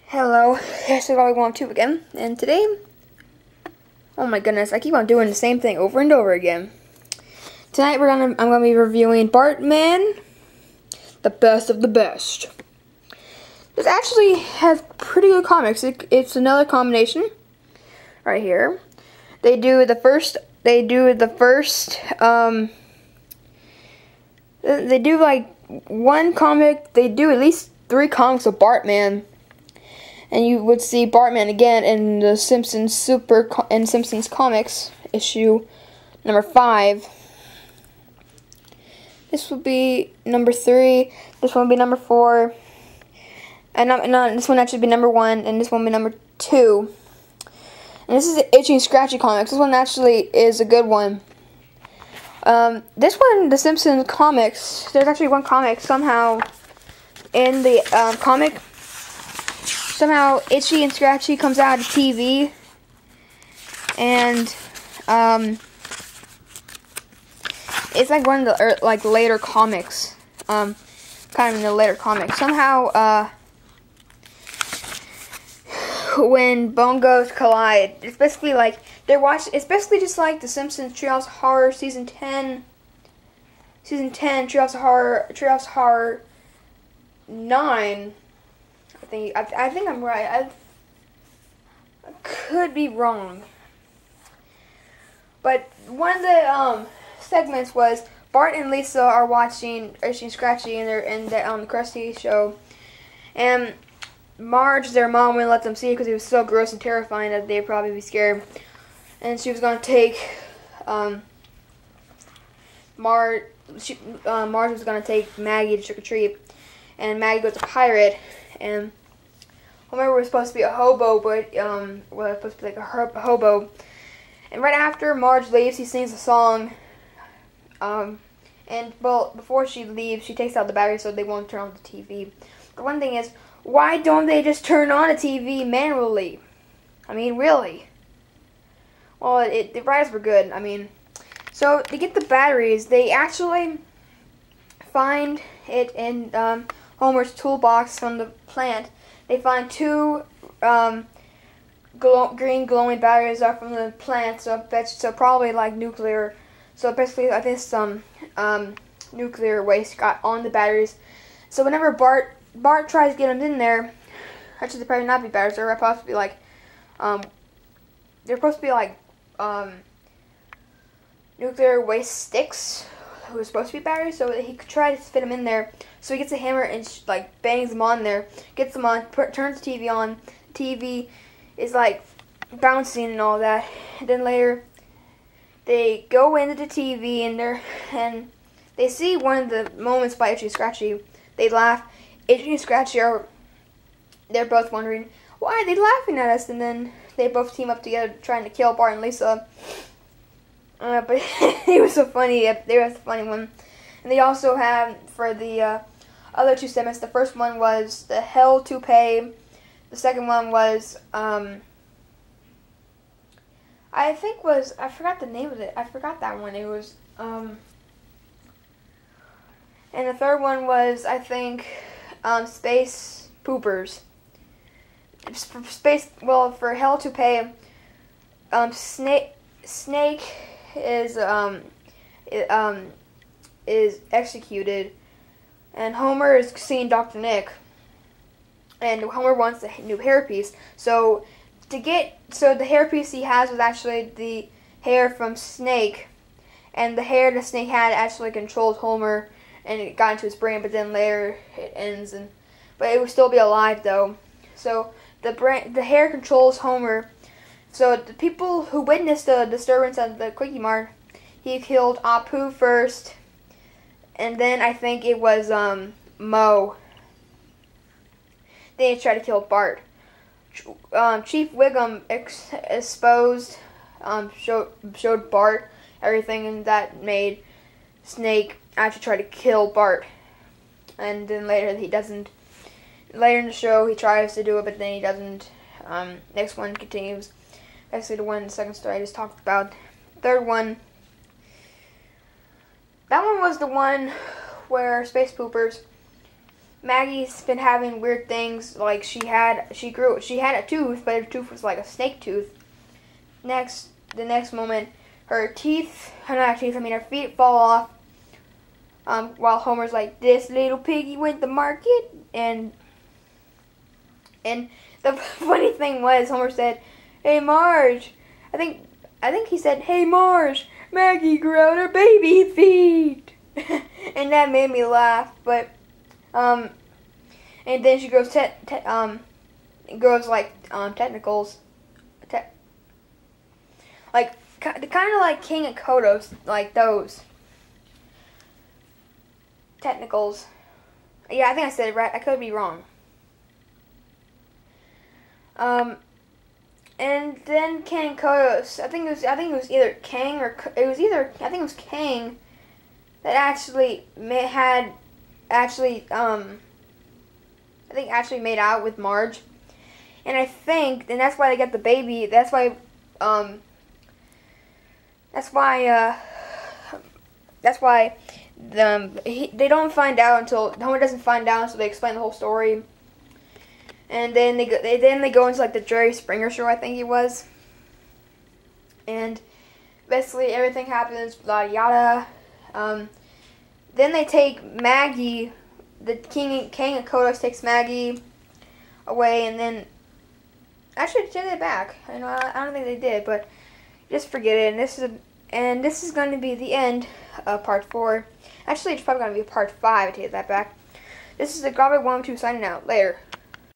Hello, this is Volleyball2 again, and today, oh my goodness, I keep on doing the same thing over and over again. Tonight I'm gonna be reviewing Bartman, the best of the best. This actually has pretty good comics. It's another combination right here. They do like one comic. They do at least 3 comics of Bartman. And you would see Bartman again in the Simpsons Simpsons comics issue number 5. This would be number 3. This one would be number 4. And this one actually be number 1, and this one would be number 2. And this is the Itchy and Scratchy comics. This one actually is a good one. This one, the Simpsons comics. There's actually one comic somehow in the comic. Somehow, Itchy and Scratchy comes out of TV, and it's like one of the later comics, kind of in the later comics. Somehow, when bongos collide, it's basically like it's basically just like the Simpsons Treehouse of Horror season 10, Treehouse of Horror 9. I think I'm right. I could be wrong. But one of the segments was Bart and Lisa are watching Itchy and Scratchy and they're in the Krusty show, and Marge, their mom, wouldn't let them see it because it was so gross and terrifying that they'd probably be scared. And she was gonna take Marge was gonna take Maggie to trick or treat, and Maggie goes a pirate. And Homer was supposed to be a hobo, but was supposed to be like a hobo. And right after Marge leaves, he sings a song. And well, before she leaves, she takes out the battery so they won't turn on the TV. The one thing is, why don't they just turn on the TV manually? I mean, really? Well, the writers were good. I mean, so to get the batteries, they actually find it in Homer's toolbox from the plant. They find 2 green glowing batteries are from the plant, so probably like nuclear. So basically, I think some nuclear waste got on the batteries. So whenever Bart tries to get them in there, actually they probably not be batteries. They're supposed to be like nuclear waste sticks. Who was supposed to be batteries, so he could try to fit them in there. So he gets a hammer and bangs them on there, gets them on, turns the TV on. The TV is like bouncing and all that. And then later, they go into the TV and they see one of the moments by Itchy and Scratchy. They laugh. Itchy and Scratchy they're both wondering why are they laughing at us, and then they both team up together trying to kill Bart and Lisa. But it was so funny. They was a funny one. And they also have, for the other 2 segments, the first one was the Hell to Pay. The second one was, I forgot the name of it. I forgot that one. It was, and the third one was, I think, Space Poopers. For Hell to Pay, Snake is executed, and Homer is seeing Dr. Nick, and Homer wants a new hairpiece. So the hairpiece he has was actually the hair from Snake, and the hair the Snake had actually controlled Homer, and it got into his brain. But then later it ends, but it would still be alive though. So the hair controls Homer. So the people who witnessed the disturbance at the Quickie Mart, he killed Apu first, and then I think it was Mo. Then he tried to kill Bart. Chief Wiggum showed Bart everything, and that made Snake actually try to kill Bart. And then later he doesn't. Later in the show he tries to do it, but then he doesn't. Next one continues. Actually, the one in the second story I just talked about. Third one. That one was the one where Space Poopers Maggie's been having weird things. Like she had a tooth, but her tooth was like a snake tooth. The next moment, her feet fall off. While Homer's like, this little piggy went to market, and the funny thing was, Homer said, "Hey Marge," I think he said, "Hey Marge, Maggie grew out her baby feet," and that made me laugh. But and then she grows technicals, like kind of like King and Kodos, like those technicals. Yeah, I think I said it right. I could be wrong. And then King and Kodos. I think it was either Kang or I think it was Kang that actually made out with Marge, and that's why they got the baby. That's why they don't find out until Homer doesn't find out, so they explain the whole story. And then they go into like the Jerry Springer show, I think it was. And basically everything happens, yada yada. Then they take Maggie, the King of Kodos takes Maggie away, and then actually they take it back. I don't think they did, but just forget it. And this is going to be the end of part 4. Actually, it's probably going to be part 5. I take that back. This is the Graphic 1-2 signing out. Later.